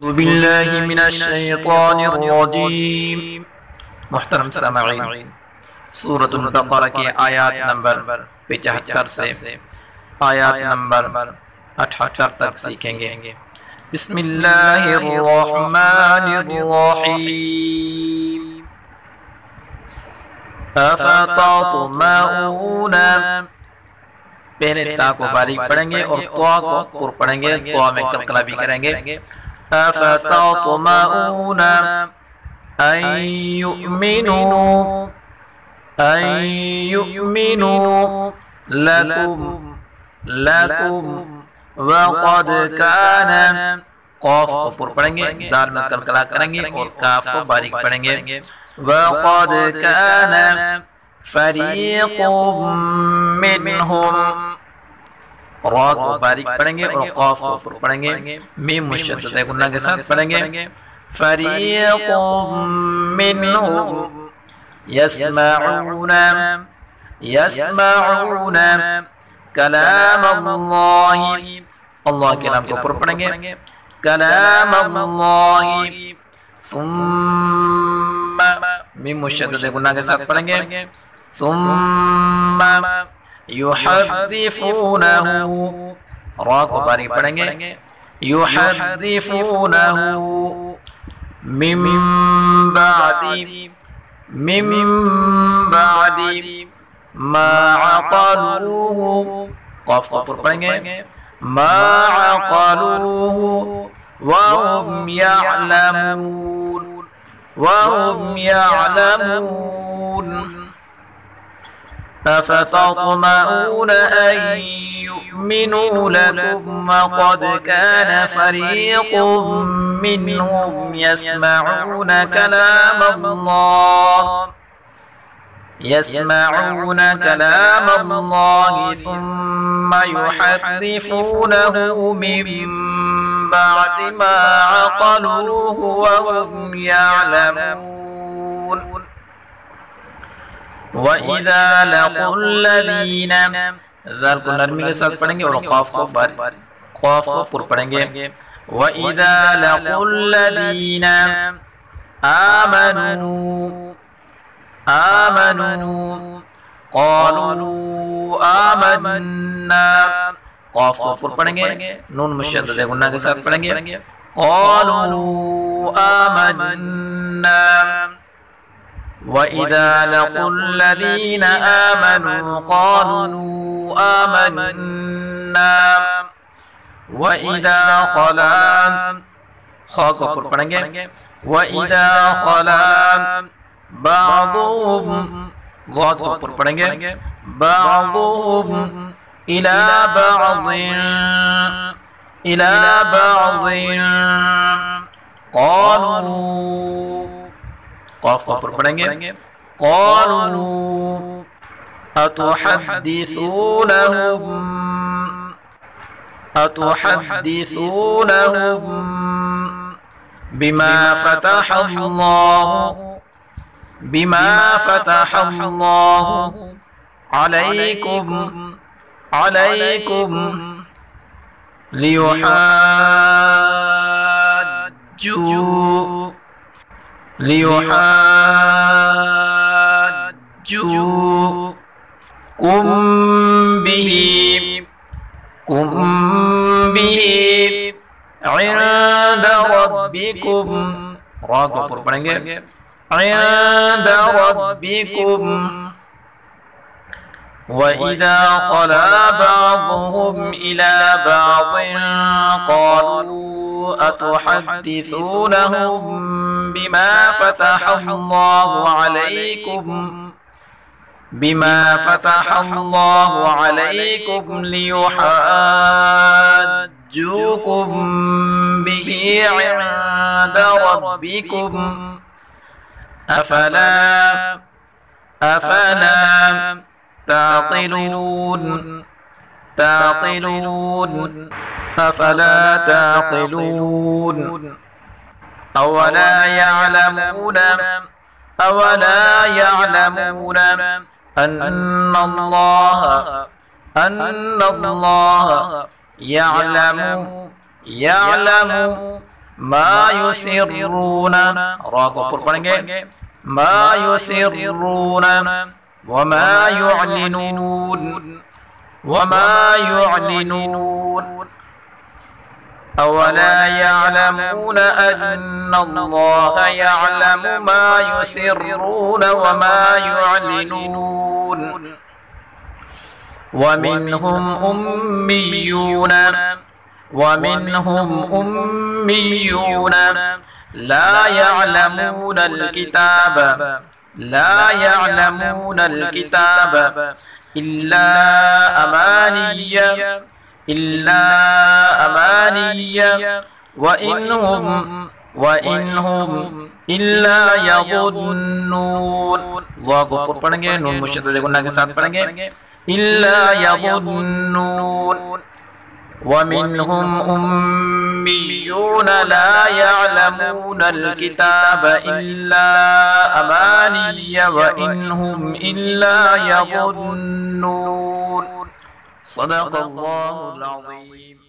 اعوذ باللہ من الشیطان الرجیم۔ محترم سامعین، سورۃ البقرہ کی آیات نمبر 75 سے آیات نمبر 78 تک سیکھیں گے۔ بسم اللہ الرحمن الرحیم۔ افتطمعون، پہلے تا کو باریک پڑھیں گے اور طا کو پر پڑھیں گے، طا میں قلقلہ بھی کریں گے۔ افتطمعون ان یؤمنوا لکم وقد کان، قاف کو پر پڑھیں گے، دال میں قلقلہ کریں گے اور کاف کو باریک پڑھیں گے۔ وقد کان فریق منہم، را کو باریک پڑھیں گے اور قاف کو پر پڑھیں گے، میم مشدد غنہ کے ساتھ پڑھیں گے۔ فریق منہم یسمعون کلام اللہ، اللہ کے نام کو پر پڑھیں گے، کلام اللہ، ثم میم مشدد غنہ کے ساتھ پڑھیں گے، ثم یحرفونہ، را کو باریک پڑھیں گے، یحرفونہ من بعد ما عقلوہ، قاف کو پر پڑھیں گے، ما عقلوہ وهم يعلمون۔ افتطمعون ان يؤمنوا لكم وقد كان فريق منهم يسمعون كلام الله ثم يحرفونه من بعد ما عقلوه وهم يعلمون۔ وَإِذَا لَقُوا الَّذِينَ، ذال کو نرمی کے ساتھ پڑھیں گے اور قاف کو پر پڑھیں گے۔ وَإِذَا لَقُوا الَّذِينَ آمَنُوا قَالُوا آمَنَّا، قاف کو پر پڑھیں گے، نون مشدد غنہ کے ساتھ پڑھیں گے، قَالُوا آمَنَّا۔ وَإِذَا لَقُوا الَّذِينَ آمَنُوا قَالُوا آمَنَّا وَإِذَا خَلَا، خا کو پر پڑھیں گے، وَإِذَا خَلَا بَعْضُهُمْ، ضاد کو پر پڑھیں گے، بَعْضُهُمْ إِلَى بَعْضٍ قَالُوا، قاف کو پر پڑھیں گے، قالوا اتحدثونهم بما فتح الله عليكم ليحاجوكم به عند ربكم، را کو پر پڑھیں گے، عند ربكم۔ وَإِذَا خَلَا بَعْضُهُمْ إِلَى بَعْضٍ قَالُوا أَتُحَدِّثُونَهُم بِمَا فتح الله عليكم ليحاجوكم به عند ربكم أفلا تعقلون، أفلا تعقلون۔ أولا يعلمون أن الله يعلم ما يسرون را کو پر پڑھیں گے ما يسرون وما يعلنون وما يعلنون أولا يعلمون أن الله يعلم ما يسرون وما يعلنون ومنهم أميون لا يعلمون الكتاب إلا أماني وإنهم إلا يظنون ضا کو پر پڑھیں گے نون مشدد گنہ کے ساتھ پڑھیں گے إلا يظنون ومنهم أميون لا يعلمون الكتاب إلا أماني وإنهم إلا يظنون صدق الله العظيم.